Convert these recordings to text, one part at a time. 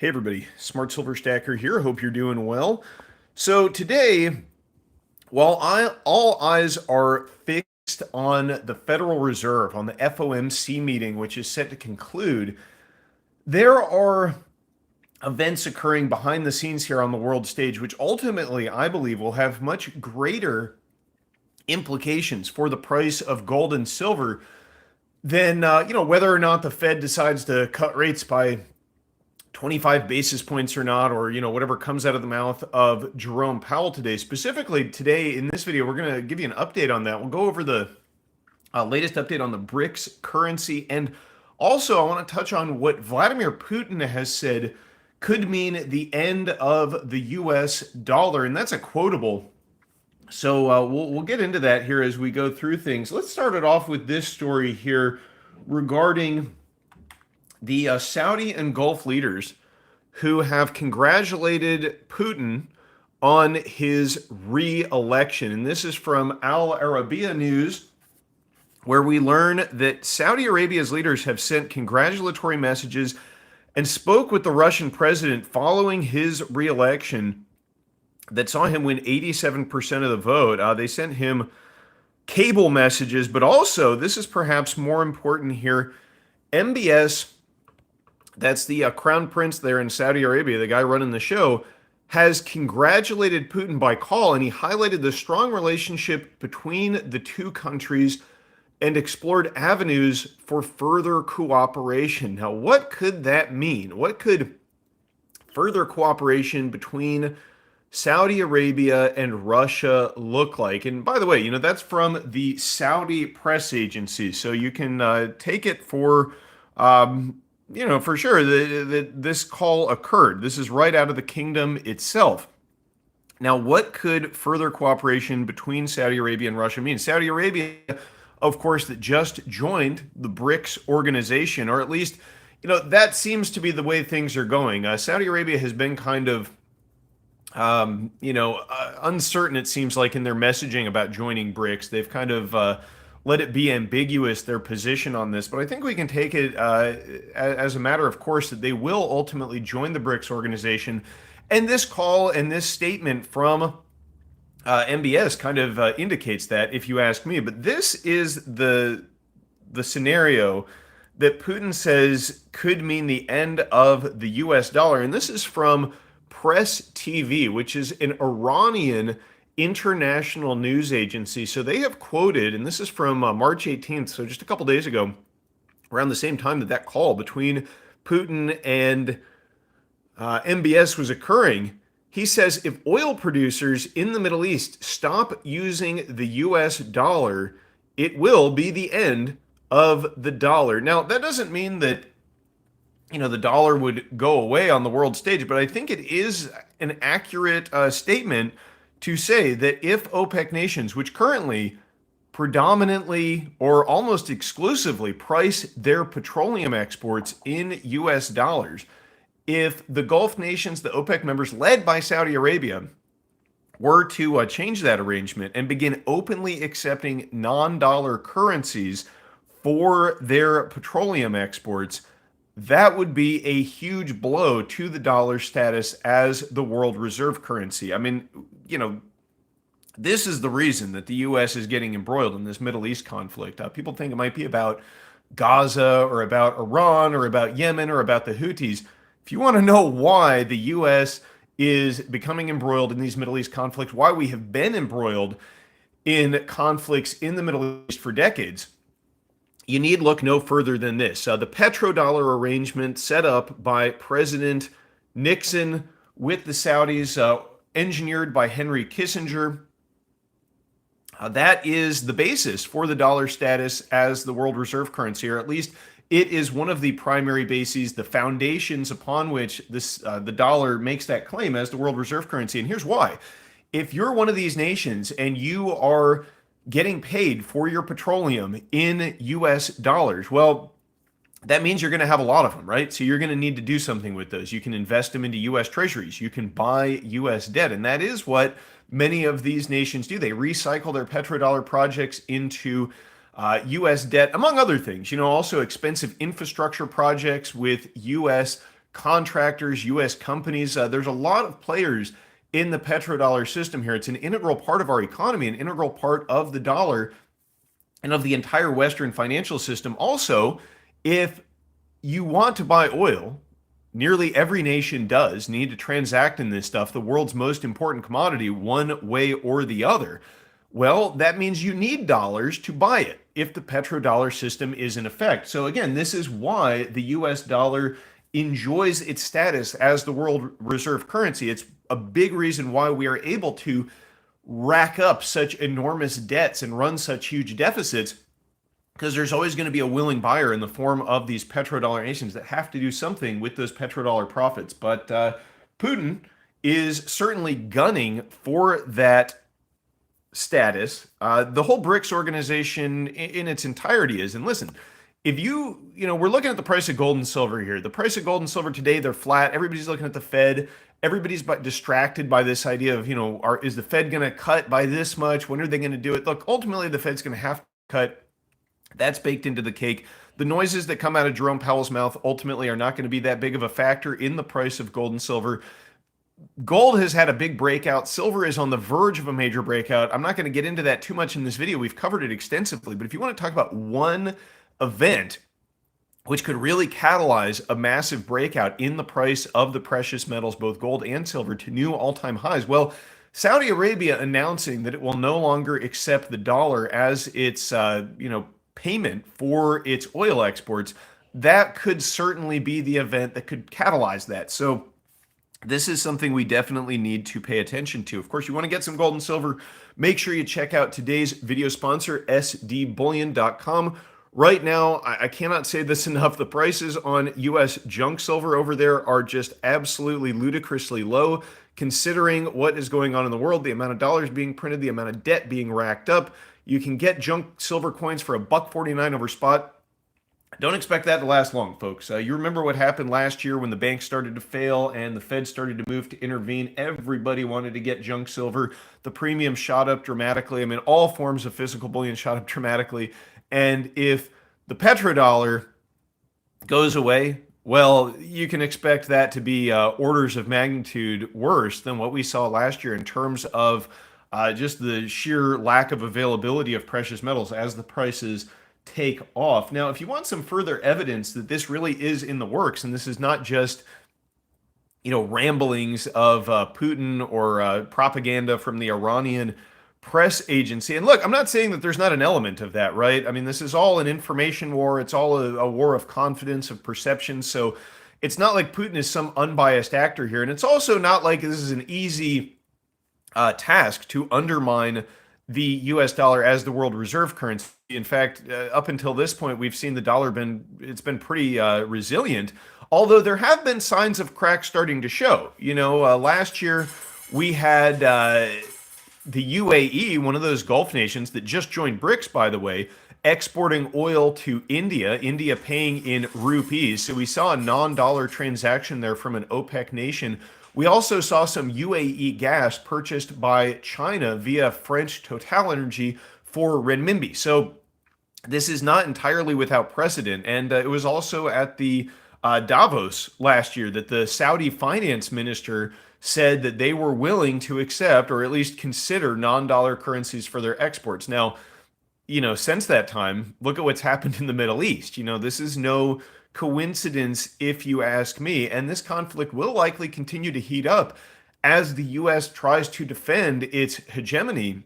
Hey everybody, Smart Silver Stacker here. Hope you're doing well. So today, while all eyes are fixed on the Federal Reserve, on the FOMC meeting, which is set to conclude, there are events occurring behind the scenes here on the world stage, which ultimately I believe will have much greater implications for the price of gold and silver than whether or not the Fed decides to cut rates by 25 basis points or not, or whatever comes out of the mouth of Jerome Powell today. Specifically today in this video, we're going to give you an update on that. We'll go over the latest update on the BRICS currency, and also I want to touch on what Vladimir Putin has said could mean the end of the US dollar, and that's a quotable. So we'll get into that here as we go through things. Let's start it off with this story here regarding the Saudi and Gulf leaders who have congratulated Putin on his re-election. And this is from Al Arabiya News, where we learn that Saudi Arabia's leaders have sent congratulatory messages and spoke with the Russian president following his re-election that saw him win 87% of the vote. They sent him cable messages, but also, this is perhaps more important here, MBS, that's the crown prince there in Saudi Arabia, the guy running the show, has congratulated Putin by call, and he highlighted the strong relationship between the two countries and explored avenues for further cooperation. Now, what could that mean? What could further cooperation between Saudi Arabia and Russia look like? And by the way, that's from the Saudi press agency, so you can take it for for sure that this call occurred. This is right out of the kingdom itself. Now, what could further cooperation between Saudi Arabia and Russia mean? Saudi Arabia, of course, that just joined the BRICS organization, or at least, that seems to be the way things are going. Saudi Arabia has been kind of, uncertain, it seems like, in their messaging about joining BRICS. They've kind of let it be ambiguous, their position on this, but I think we can take it as a matter of course that they will ultimately join the BRICS organization. And this call and this statement from MBS kind of indicates that, if you ask me. But this is the scenario that Putin says could mean the end of the US dollar. And this is from Press TV, which is an Iranian international news agency. So they have quoted, and this is from March 18th, so just a couple days ago, around the same time that call between Putin and MBS was occurring. He says if oil producers in the Middle East stop using the US dollar, it will be the end of the dollar. Now, that doesn't mean that the dollar would go away on the world stage, but I think it is an accurate statement to say that if OPEC nations, which currently predominantly or almost exclusively price their petroleum exports in US dollars, if the Gulf nations, the OPEC members led by Saudi Arabia, were to change that arrangement and begin openly accepting non-dollar currencies for their petroleum exports, that would be a huge blow to the dollar status as the world reserve currency. I mean, this is the reason that the U.S. is getting embroiled in this Middle East conflict. People think it might be about Gaza or about Iran or about Yemen or about the Houthis. If you want to know why the U.S. is becoming embroiled in these Middle East conflicts, why we have been embroiled in conflicts in the Middle East for decades, you need look no further than this. The petrodollar arrangement set up by President Nixon with the Saudis, engineered by Henry Kissinger. That is the basis for the dollar status as the world reserve currency, or at least it is one of the primary bases, the foundations upon which the dollar makes that claim as the world reserve currency. And here's why. If you're one of these nations and you are getting paid for your petroleum in US dollars, well, that means you're going to have a lot of them, right? So you're going to need to do something with those. You can invest them into US treasuries. You can buy US debt. And that is what many of these nations do. They recycle their petrodollar projects into US debt, among other things. Also expensive infrastructure projects with US contractors, U.S. companies. There's a lot of players in the petrodollar system here. It's an integral part of our economy, an integral part of the dollar and of the entire Western financial system. Also, if you want to buy oil, nearly every nation does need to transact in this stuff, the world's most important commodity, one way or the other. Well, that means you need dollars to buy it if the petrodollar system is in effect. So, again, this is why the US dollar enjoys its status as the world reserve currency. It's a big reason why we are able to rack up such enormous debts and run such huge deficits, because there's always going to be a willing buyer in the form of these petrodollar nations that have to do something with those petrodollar profits. But Putin is certainly gunning for that status. The whole BRICS organization in its entirety is. And listen, if we're looking at the price of gold and silver here. The price of gold and silver today, they're flat. Everybody's looking at the Fed. Everybody's distracted by this idea of, is the Fed going to cut by this much? When are they going to do it? Look, ultimately, the Fed's going to have to cut. That's baked into the cake. The noises that come out of Jerome Powell's mouth ultimately are not going to be that big of a factor in the price of gold and silver. Gold has had a big breakout. Silver is on the verge of a major breakout. I'm not going to get into that too much in this video. We've covered it extensively. But if you want to talk about one event which could really catalyze a massive breakout in the price of the precious metals, both gold and silver, to new all-time highs, well, Saudi Arabia announcing that it will no longer accept the dollar as its payment for its oil exports, that could certainly be the event that could catalyze that. So this is something we definitely need to pay attention to. Of course, you want to get some gold and silver, make sure you check out today's video sponsor, sdbullion.com. Right now, I cannot say this enough, the prices on US junk silver over there are just absolutely ludicrously low, considering what is going on in the world, the amount of dollars being printed, the amount of debt being racked up. You can get junk silver coins for $1.49 over spot. Don't expect that to last long, folks. You remember what happened last year when the banks started to fail and the Fed started to move to intervene. Everybody wanted to get junk silver. The premium shot up dramatically. I mean, all forms of physical bullion shot up dramatically. And if the petrodollar goes away, well, you can expect that to be orders of magnitude worse than what we saw last year in terms of just the sheer lack of availability of precious metals as the prices take off. Now, if you want some further evidence that this really is in the works, and this is not just ramblings of Putin or propaganda from the Iranian press agency. And look, I'm not saying that there's not an element of that, right? I mean, this is all an information war. It's all a war of confidence, of perception. So it's not like Putin is some unbiased actor here. And it's also not like this is an easy task to undermine the US dollar as the world reserve currency. In fact, up until this point, we've seen the dollar it's been pretty resilient, although there have been signs of cracks starting to show. Last year we had the UAE, one of those Gulf nations that just joined BRICS, by the way, exporting oil to India, India paying in rupees. So we saw a non-dollar transaction there from an OPEC nation. We also saw some UAE gas purchased by China via French Total Energy for renminbi. So this is not entirely without precedent. And it was also at the Davos last year that the Saudi finance minister said that they were willing to accept or at least consider non-dollar currencies for their exports. Now, since that time, look at what's happened in the Middle East. This is no coincidence, if you ask me. And this conflict will likely continue to heat up as the U.S. tries to defend its hegemony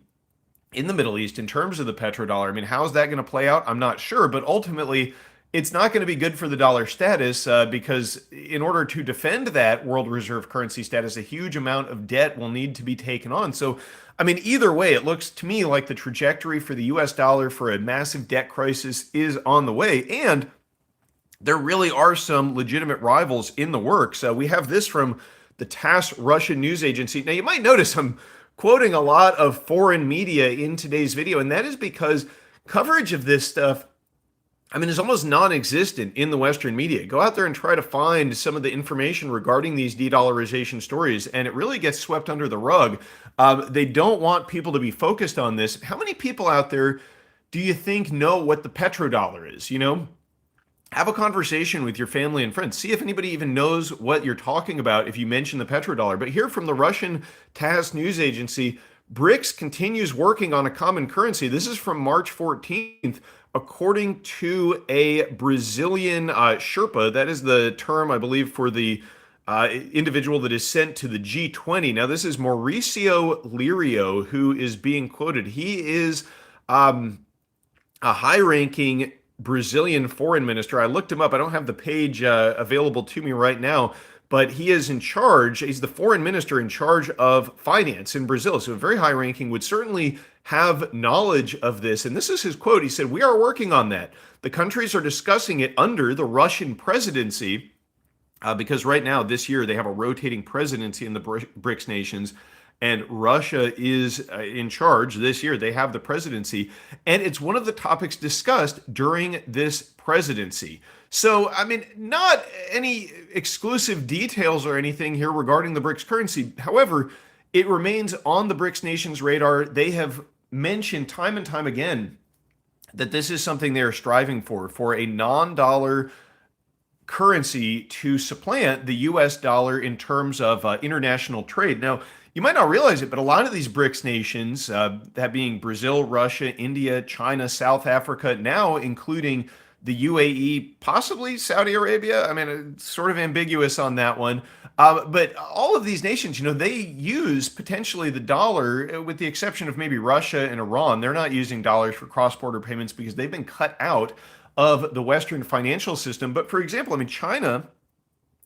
in the Middle East in terms of the petrodollar. I mean, how is that going to play out? I'm not sure. But ultimately, it's not going to be good for the dollar status because in order to defend that world reserve currency status, a huge amount of debt will need to be taken on. So, I mean, either way, it looks to me like the trajectory for the U.S. dollar for a massive debt crisis is on the way. And there really are some legitimate rivals in the works. We have this from the TASS Russian news agency. Now, you might notice I'm quoting a lot of foreign media in today's video, and that is because coverage of this stuff, is almost non-existent in the Western media. Go out there and try to find some of the information regarding these de-dollarization stories, and it really gets swept under the rug. They don't want people to be focused on this. How many people out there do you think know what the petrodollar is? have a conversation with your family and friends. See if anybody even knows what you're talking about if you mention the petrodollar. But here from the Russian TASS news agency, BRICS continues working on a common currency. This is from March 14th. According to a Brazilian Sherpa, that is the term, I believe, for the individual that is sent to the G20. Now, this is Mauricio Lirio who is being quoted. He is a high ranking Brazilian foreign minister. I looked him up. I don't have the page available to me right now, but he is in charge. He's the foreign minister in charge of finance in Brazil. So, a very high ranking, would certainly have knowledge of this. And this is his quote. He said, "We are working on that. The countries are discussing it under the Russian presidency." Because right now, this year, they have a rotating presidency in the BRICS nations, and Russia is in charge this year. They have the presidency, and it's one of the topics discussed during this presidency. So, I mean, not any exclusive details or anything here regarding the BRICS currency. However, it remains on the BRICS nations' radar. They have mentioned time and time again that this is something they are striving for a non-dollar currency to supplant the US dollar in terms of international trade. Now, you might not realize it, but a lot of these BRICS nations, that being Brazil, Russia, India, China, South Africa, now including the UAE, possibly Saudi Arabia. I mean, it's sort of ambiguous on that one. But all of these nations, they use potentially the dollar, with the exception of maybe Russia and Iran. They're not using dollars for cross border payments because they've been cut out of the Western financial system. But for example, I mean, China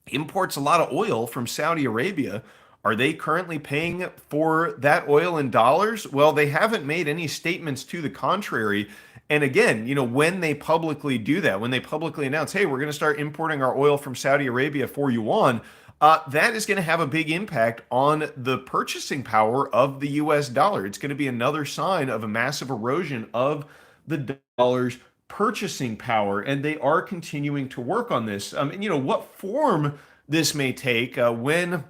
imports a lot of oil from Saudi Arabia. Are they currently paying for that oil in dollars? Well, they haven't made any statements to the contrary. And again, when they publicly do that, when they publicly announce, hey, we're going to start importing our oil from Saudi Arabia for yuan, that is going to have a big impact on the purchasing power of the US dollar. It's going to be another sign of a massive erosion of the dollar's purchasing power, and they are continuing to work on this. And what form this may take when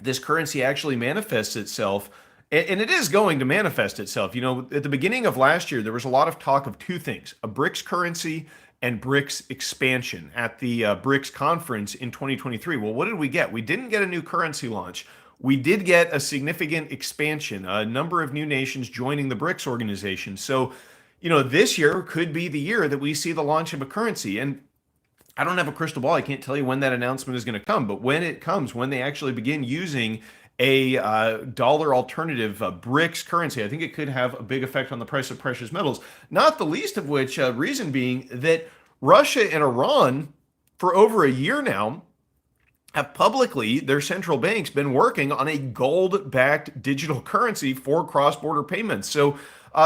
this currency actually manifests itself, and it is going to manifest itself. At the beginning of last year, there was a lot of talk of two things: a BRICS currency and BRICS expansion at the BRICS conference in 2023. Well, what did we get? We didn't get a new currency launch. We did get a significant expansion, a number of new nations joining the BRICS organization. So, this year could be the year that we see the launch of a currency. And I don't have a crystal ball. I can't tell you when that announcement is going to come. But when it comes, when they actually begin using a dollar alternative BRICS currency, I think it could have a big effect on the price of precious metals. Not the least of which reason being that Russia and Iran, for over a year now, have publicly, their central banks, been working on a gold-backed digital currency for cross-border payments. So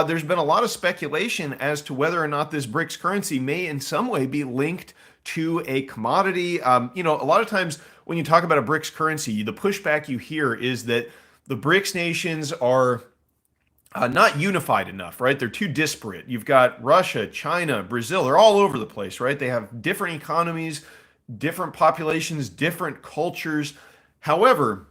there's been a lot of speculation as to whether or not this BRICS currency may in some way be linked to a commodity. A lot of times when you talk about a BRICS currency, the pushback you hear is that the BRICS nations are not unified enough, right? They're too disparate. You've got Russia, China, Brazil, they're all over the place, right? They have different economies, different populations, different cultures. However,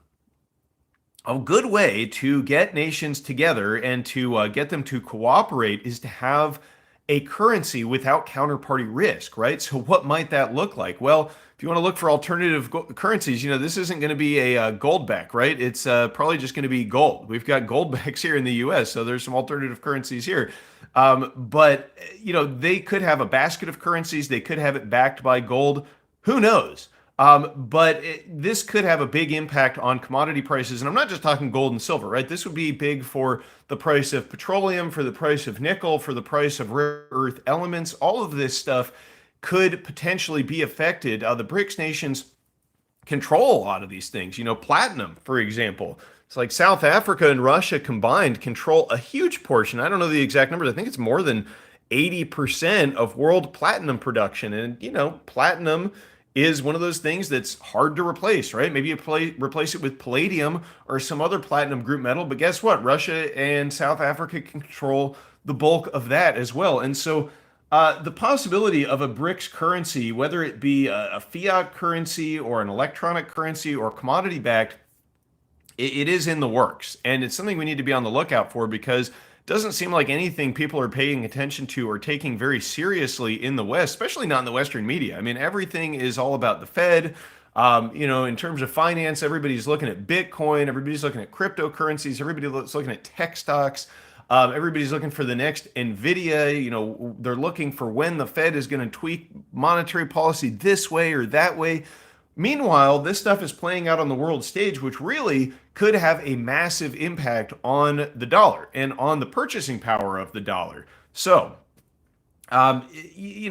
a good way to get nations together and to get them to cooperate is to have a currency without counterparty risk, right? So what might that look like? Well, if you want to look for alternative currencies, this isn't going to be a gold back, right? It's probably just going to be gold. We've got gold backs here in the US, so there's some alternative currencies here. But they could have a basket of currencies. They could have it backed by gold. Who knows? But this could have a big impact on commodity prices. And I'm not just talking gold and silver, right? This would be big for the price of petroleum, for the price of nickel, for the price of rare earth elements. All of this stuff could potentially be affected. The BRICS nations control a lot of these things. Platinum, for example. It's like South Africa and Russia combined control a huge portion. I don't know the exact numbers. I think it's more than 80% of world platinum production. And, platinum is one of those things that's hard to replace, right? Maybe you replace it with palladium or some other platinum group metal, but guess what? Russia and South Africa control the bulk of that as well. And so the possibility of a BRICS currency, whether it be a fiat currency or an electronic currency or commodity backed, it is in the works. And it's something we need to be on the lookout for because doesn't seem like anything people are paying attention to or taking very seriously in the West, especially not in the Western media. I mean, everything is all about the Fed. In terms of finance, everybody's looking at Bitcoin, everybody's looking at cryptocurrencies, everybody's looking at tech stocks. Everybody's looking for the next Nvidia. They're looking for when the Fed is going to tweak monetary policy this way or that way. Meanwhile, this stuff is playing out on the world stage, which really could have a massive impact on the dollar and on the purchasing power of the dollar. So, you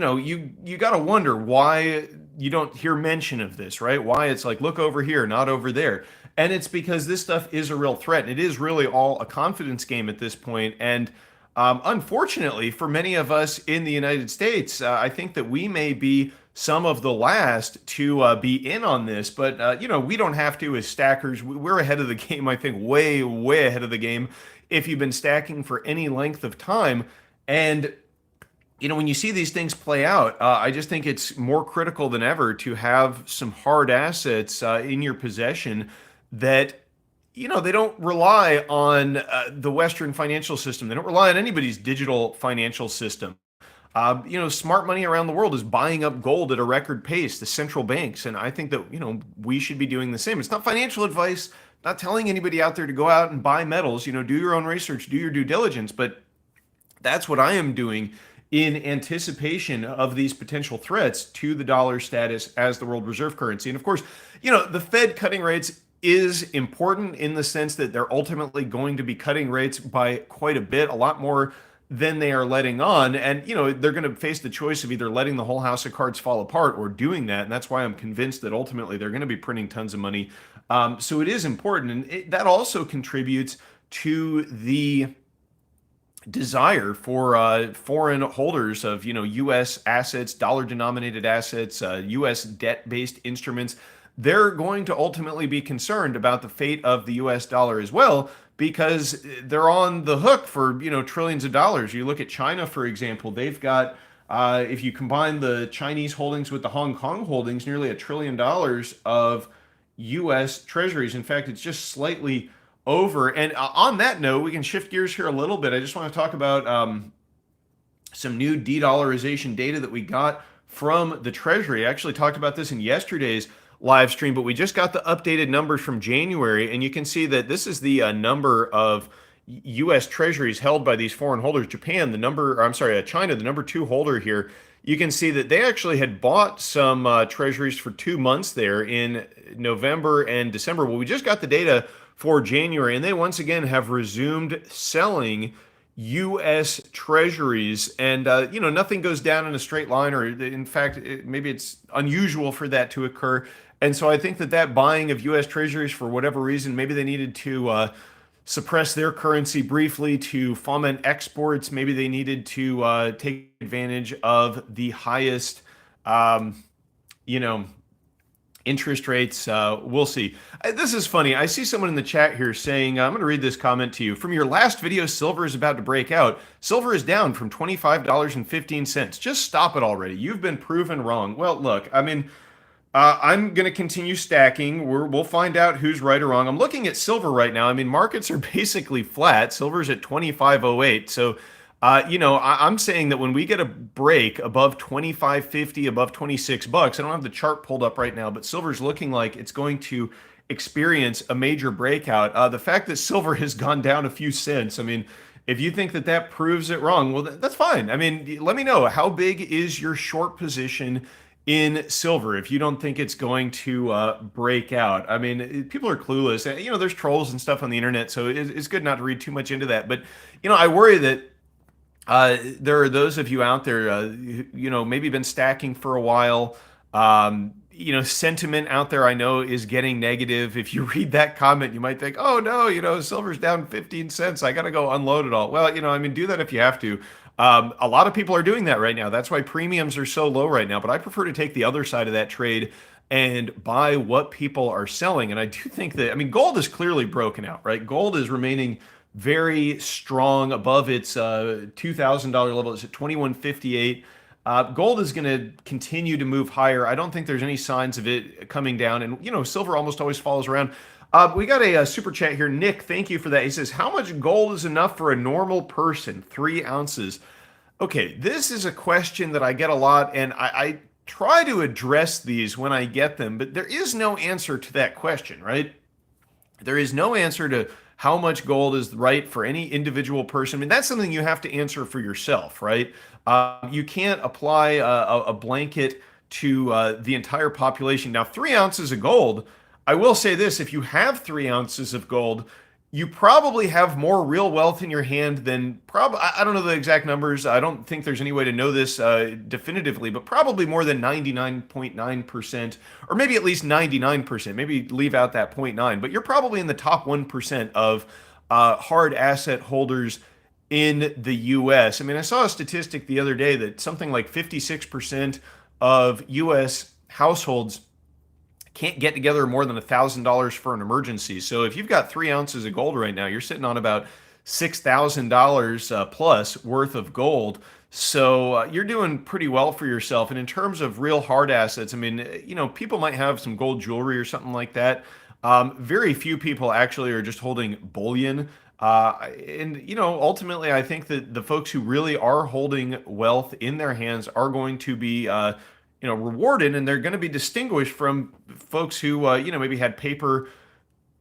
got to wonder why you don't hear mention of this, right? Why it's like, look over here, not over there. And it's because this stuff is a real threat. And it is really all a confidence game at this point. And unfortunately, for many of us in the United States, I think that we may be some of the last to be in on this. But, we don't have to as stackers. We're ahead of the game, I think, way, way ahead of the game if you've been stacking for any length of time. And when you see these things play out, I just think it's more critical than ever to have some hard assets in your possession that, they don't rely on the Western financial system. They don't rely on anybody's digital financial system. Smart money around the world is buying up gold at a record pace, the central banks. And I think that, we should be doing the same. It's not financial advice, not telling anybody out there to go out and buy metals, do your own research, do your due diligence. But that's what I am doing in anticipation of these potential threats to the dollar status as the world reserve currency. And of course, the Fed cutting rates is important in the sense that they're ultimately going to be cutting rates by quite a bit, a lot more than they are letting on. And, they're going to face the choice of either letting the whole house of cards fall apart or doing that. And that's why I'm convinced that ultimately they're going to be printing tons of money. So it is important. And that also contributes to the desire for foreign holders of U.S. assets, dollar-denominated assets, U.S. debt-based instruments. They're going to ultimately be concerned about the fate of the U.S. dollar as well, because they're on the hook for trillions of dollars. You look at China, for example. They've got, if you combine the Chinese holdings with the Hong Kong holdings, nearly $1 trillion of U.S. treasuries. In fact, it's just slightly over. And on that note, we can shift gears here a little bit. I just want to talk about some new de-dollarization data that we got from the Treasury. I actually talked about this in yesterday's live stream, but we just got the updated numbers from January, and you can see that this is the number of U.S. treasuries held by these foreign holders. China, the number 2 holder here. You can see that they actually had bought some treasuries for 2 months there in November and December. Well, we just got the data for January, and they once again have resumed selling U.S. treasuries. And, nothing goes down in a straight line, or in fact, maybe it's unusual for that to occur. And so I think that buying of U.S. treasuries, for whatever reason, maybe they needed to suppress their currency briefly to foment exports. Maybe they needed to take advantage of the highest, interest rates. We'll see. This is funny. I see someone in the chat here saying, I'm going to read this comment to you. From your last video, silver is about to break out. Silver is down from $25.15. Just stop it already. You've been proven wrong. Well, look, I'm going to continue stacking. We'll find out who's right or wrong. I'm looking at silver right now. Markets are basically flat. Silver's at 25.08. So, I'm saying that when we get a break above 25.50, above $26, I don't have the chart pulled up right now, but silver's looking like it's going to experience a major breakout. The fact that silver has gone down a few cents, if you think that proves it wrong, well, that's fine. Let me know, how big is your short position in silver if you don't think it's going to break out? People are clueless. There's trolls and stuff on the internet, so it's good not to read too much into that. But, I worry that there are those of you out there, maybe been stacking for a while. Sentiment out there, I know, is getting negative. If you read that comment, you might think, oh no, silver's down 15 cents. I got to go unload it all. Well, do that if you have to. A lot of people are doing that right now. That's why premiums are so low right now. But I prefer to take the other side of that trade and buy what people are selling. And I do think that, gold is clearly broken out, right? Gold is remaining very strong above its $2,000 level. It's at 2158. Gold is going to continue to move higher. I don't think there's any signs of it coming down. And, silver almost always follows around. We got a super chat here. Nick, thank you for that. He says, how much gold is enough for a normal person? 3 ounces. Okay, this is a question that I get a lot, and I try to address these when I get them, but there is no answer to that question, right? There is no answer to how much gold is right for any individual person. I mean, that's something you have to answer for yourself, right? You can't apply a blanket to the entire population. Now, 3 ounces of gold, I will say this, if you have 3 ounces of gold, you probably have more real wealth in your hand than probably, I don't know the exact numbers. I don't think there's any way to know this definitively, but probably more than 99.9%, or maybe at least 99%. Maybe leave out that 0.9, but you're probably in the top 1% of hard asset holders in the US. I mean, I saw a statistic the other day that something like 56% of US households can't get together more than $1,000 for an emergency. So if you've got 3 ounces of gold right now, you're sitting on about $6,000 plus worth of gold. So you're doing pretty well for yourself. And in terms of real hard assets, I mean, people might have some gold jewelry or something like that. Very few people actually are just holding bullion. Ultimately, I think that the folks who really are holding wealth in their hands are going to be rewarded, and they're going to be distinguished from folks who, maybe had paper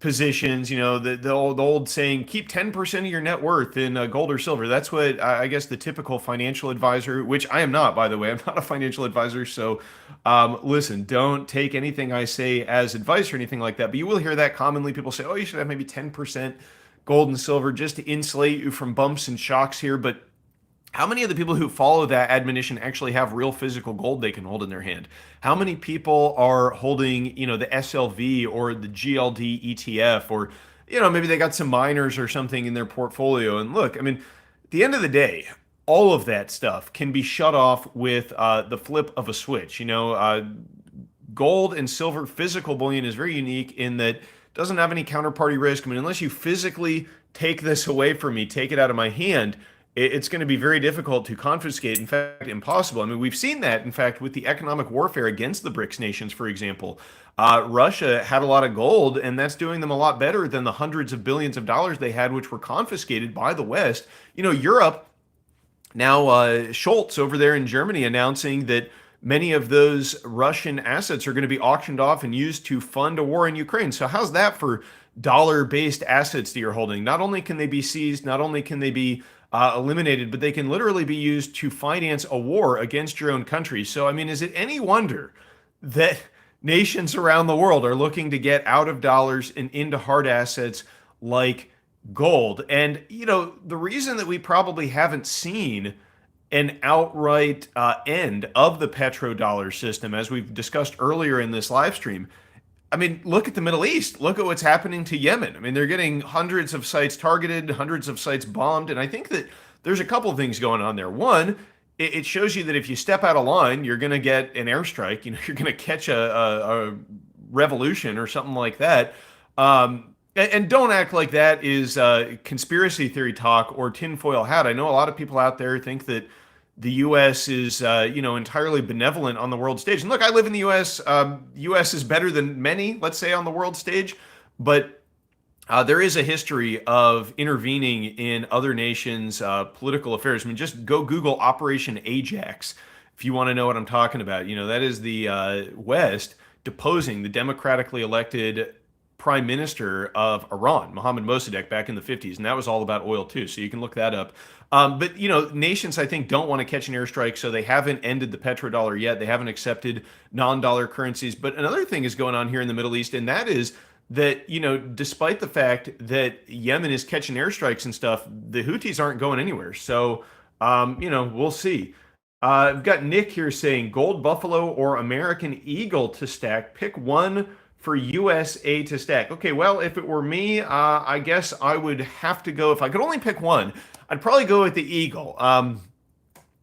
positions. The old saying, keep 10% of your net worth in gold or silver. That's what I guess the typical financial advisor, which I am not, by the way, I'm not a financial advisor. So listen, don't take anything I say as advice or anything like that. But you will hear that commonly. People say, oh, you should have maybe 10% gold and silver just to insulate you from bumps and shocks here. But how many of the people who follow that admonition actually have real physical gold they can hold in their hand? How many people are holding, the SLV or the GLD ETF, or, maybe they got some miners or something in their portfolio? And look, I mean, at the end of the day, all of that stuff can be shut off with the flip of a switch. Gold and silver physical bullion is very unique in that it doesn't have any counterparty risk. I mean, unless you physically take this away from me, take it out of my hand, it's going to be very difficult to confiscate, in fact, impossible. I mean, we've seen that, in fact, with the economic warfare against the BRICS nations, for example. Russia had a lot of gold, and that's doing them a lot better than the hundreds of billions of dollars they had, which were confiscated by the West. Europe, now Scholz over there in Germany announcing that many of those Russian assets are going to be auctioned off and used to fund a war in Ukraine. So how's that for dollar-based assets that you're holding? Not only can they be seized, not only can they be eliminated, but they can literally be used to finance a war against your own country. So, I mean, is it any wonder that nations around the world are looking to get out of dollars and into hard assets like gold? And, the reason that we probably haven't seen an outright end of the petrodollar system, as we've discussed earlier in this live stream, I mean, look at the Middle East. Look at what's happening to Yemen. I mean, they're getting hundreds of sites targeted, hundreds of sites bombed. And I think that there's a couple of things going on there. One, it shows you that if you step out of line, you're going to get an airstrike. You're going to catch a revolution or something like that. And don't act like that is conspiracy theory talk or tinfoil hat. I know a lot of people out there think that the U.S. is, entirely benevolent on the world stage. And look, I live in the U.S. U.S. is better than many, let's say, on the world stage. But there is a history of intervening in other nations' political affairs. I mean, just go Google Operation Ajax if you want to know what I'm talking about. That is the West deposing the democratically elected prime minister of Iran, Mohammad Mossadegh, back in the 50s. And that was all about oil, too. So you can look that up. But, nations, I think, don't want to catch an airstrike, so they haven't ended the petrodollar yet. They haven't accepted non-dollar currencies. But another thing is going on here in the Middle East, and that is that, despite the fact that Yemen is catching airstrikes and stuff, the Houthis aren't going anywhere. So, we'll see. I've got Nick here saying gold buffalo or American eagle to stack. Pick one for USA to stack. Okay, well, if it were me, I guess I would have to go, if I could only pick one, I'd probably go with the eagle.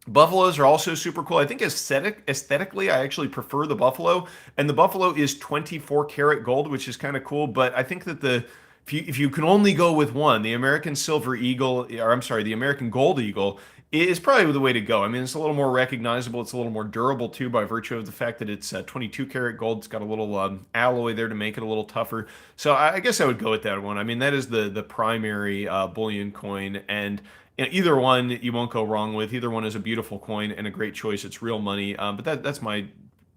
Buffaloes are also super cool. I think aesthetically, I actually prefer the buffalo. And the buffalo is 24 karat gold, which is kind of cool. But I think that the if you can only go with one, the American Silver Eagle, or I'm sorry, the American Gold Eagle is probably the way to go. I mean, it's a little more recognizable. It's a little more durable too, by virtue of the fact that it's 22 karat gold. It's got a little alloy there to make it a little tougher. So I guess I would go with that one. I mean, that is the primary bullion coin, and either one you won't go wrong with. Either one is a beautiful coin and a great choice. It's real money. But that's my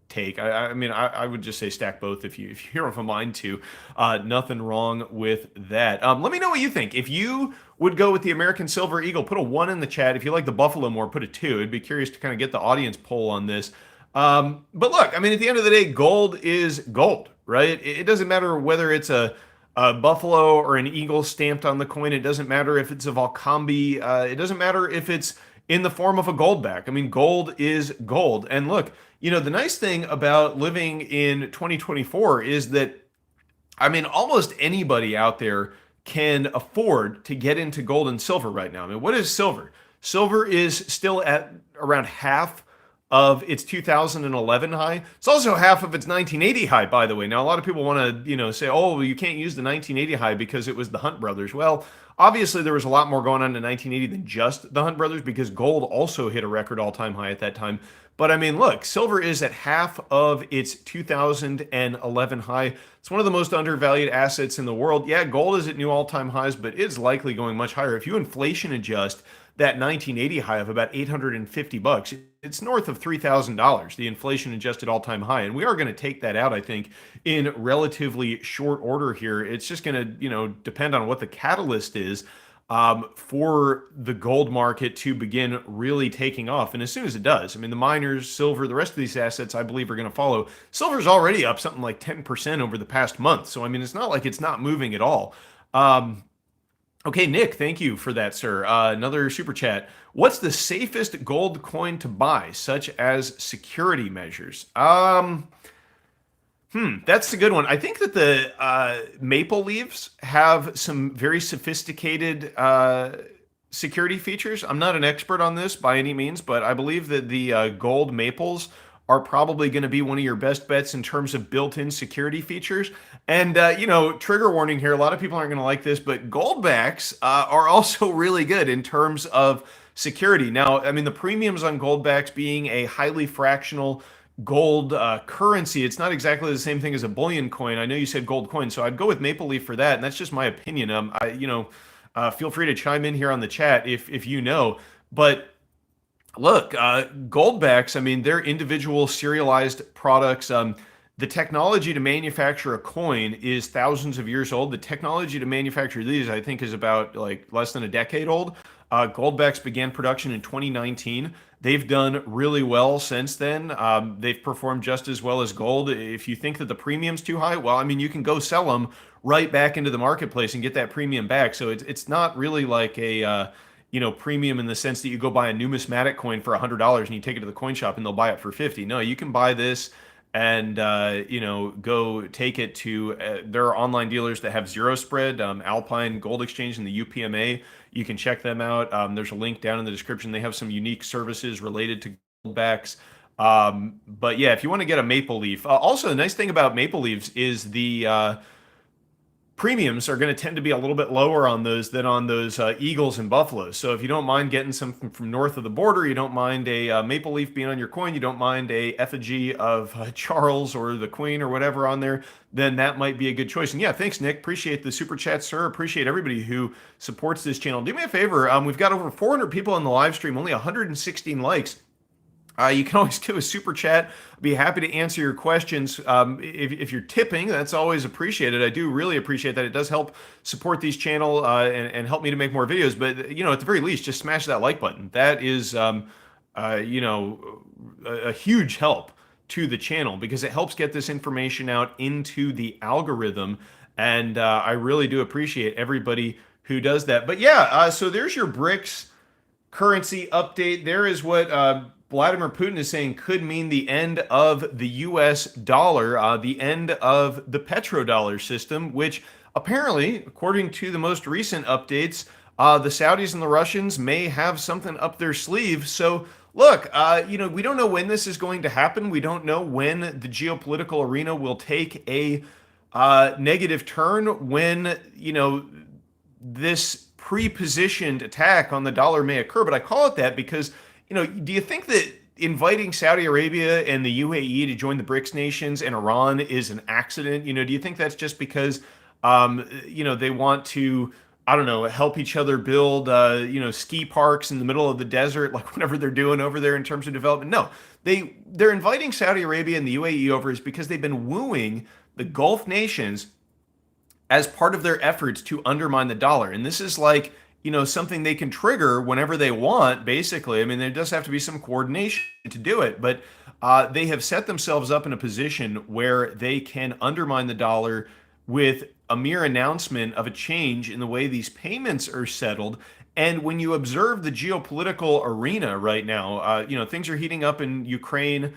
take. I mean, I would just say stack both if you're of a mind to. Nothing wrong with that. Let me know what you think. If you would go with the American Silver Eagle, put a one in the chat. If you like the Buffalo more, put a two. I'd be curious to kind of get the audience poll on this. But look, I mean, at the end of the day, gold is gold, right? It doesn't matter whether it's a buffalo or an eagle stamped on the coin. It doesn't matter if it's a Valcambi. It doesn't matter if it's in the form of a gold back. I mean, gold is gold. And look, the nice thing about living in 2024 is that, I mean, almost anybody out there can afford to get into gold and silver right now. I mean, what is silver? Silver is still at around half of its 2011 high. It's also half of its 1980 high, by the way. Now, a lot of people want to, say, oh, well, you can't use the 1980 high because it was the Hunt brothers. Well, obviously, there was a lot more going on in 1980 than just the Hunt brothers, because gold also hit a record all-time high at that time. But I mean, look, silver is at half of its 2011 high. It's one of the most undervalued assets in the world. Yeah, gold is at new all-time highs, but it's likely going much higher. If you inflation adjust that 1980 high of about $850, it's north of $3,000, the inflation adjusted all-time high. And we are going to take that out, I think, in relatively short order here. It's just going to, depend on what the catalyst is for the gold market to begin really taking off. And as soon as it does, I mean, the miners, silver, the rest of these assets, I believe, are going to follow. Silver's already up something like 10% over the past month. So, I mean, it's not like it's not moving at all. Okay, Nick, thank you for that, sir. Another super chat. What's the safest gold coin to buy, such as security measures? That's a good one. I think that the maple leaves have some very sophisticated security features. I'm not an expert on this by any means, but I believe that the gold maples are probably going to be one of your best bets in terms of built-in security features. And, trigger warning here, a lot of people aren't going to like this, but goldbacks are also really good in terms of security. Now, I mean, the premiums on goldbacks being a highly fractional gold currency, it's not exactly the same thing as a bullion coin. I know you said gold coin, so I'd go with Maple Leaf for that, and that's just my opinion. Feel free to chime in here on the chat if you know. But look, goldbacks, I mean, they're individual serialized products. The technology to manufacture a coin is thousands of years old. The technology to manufacture these, I think, is about like less than a decade old. Goldbacks began production in 2019. They've done really well since then. They've performed just as well as gold. If you think that the premium's too high, well, I mean, you can go sell them right back into the marketplace and get that premium back. So it's not really like a premium in the sense that you go buy a numismatic coin for $100 and you take it to the coin shop and they'll buy it for 50. No, you can buy this and go take it to there are online dealers that have zero spread, Alpine Gold Exchange and the UPMA. You can check them out. There's a link down in the description. They have some unique services related to goldbacks. But yeah, if you want to get a maple leaf, also the nice thing about maple leaves is the premiums are going to tend to be a little bit lower on those than on those eagles and buffaloes. So if you don't mind getting something from north of the border, you don't mind a maple leaf being on your coin, you don't mind a effigy of Charles or the Queen or whatever on there, then that might be a good choice. And yeah, thanks, Nick. Appreciate the super chat, sir. Appreciate everybody who supports this channel. Do me a favor. We've got over 400 people on the live stream, only 116 likes. You can always do a super chat. I'd be happy to answer your questions. If you're tipping, that's always appreciated. I do really appreciate that. It does help support these channel and help me to make more videos. But at the very least, just smash that like button. That is a huge help to the channel because it helps get this information out into the algorithm. And I really do appreciate everybody who does that. But yeah, so there's your BRICS currency update. There is what Vladimir Putin is saying could mean the end of the US dollar, the end of the petrodollar system, which apparently, according to the most recent updates, the Saudis and the Russians may have something up their sleeve. So look, we don't know when this is going to happen. We don't know when the geopolitical arena will take a negative turn when, this pre-positioned attack on the dollar may occur. But I call it that because, do you think that inviting Saudi Arabia and the UAE to join the BRICS nations and Iran is an accident? Do you think that's just because, they want to, I don't know, help each other build, ski parks in the middle of the desert, like whatever they're doing over there in terms of development? No, they're inviting Saudi Arabia and the UAE over is because they've been wooing the Gulf nations as part of their efforts to undermine the dollar. And this is like, something they can trigger whenever they want, basically. I mean, there does have to be some coordination to do it, but they have set themselves up in a position where they can undermine the dollar with a mere announcement of a change in the way these payments are settled. And when you observe the geopolitical arena right now, things are heating up in Ukraine.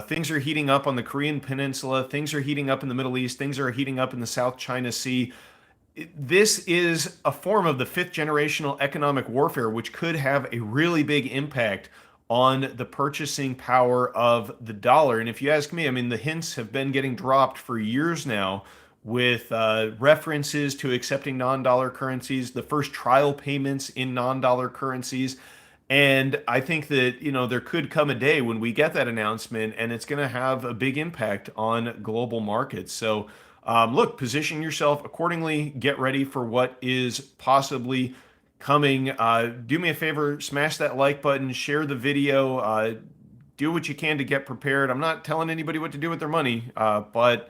Things are heating up on the Korean Peninsula. Things are heating up in the Middle East. Things are heating up in the South China Sea. This is a form of the fifth generational economic warfare, which could have a really big impact on the purchasing power of the dollar. And if you ask me, I mean, the hints have been getting dropped for years now with references to accepting non-dollar currencies, the first trial payments in non-dollar currencies. And I think that, there could come a day when we get that announcement and it's going to have a big impact on global markets. So, look, position yourself accordingly, get ready for what is possibly coming. Do me a favor, smash that like button, share the video, do what you can to get prepared. I'm not telling anybody what to do with their money, but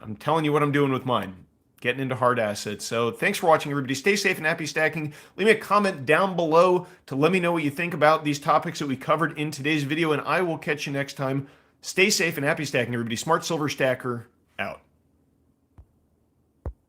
I'm telling you what I'm doing with mine, getting into hard assets. So thanks for watching, everybody. Stay safe and happy stacking. Leave me a comment down below to let me know what you think about these topics that we covered in today's video, and I will catch you next time. Stay safe and happy stacking, everybody. Smart Silver Stacker out.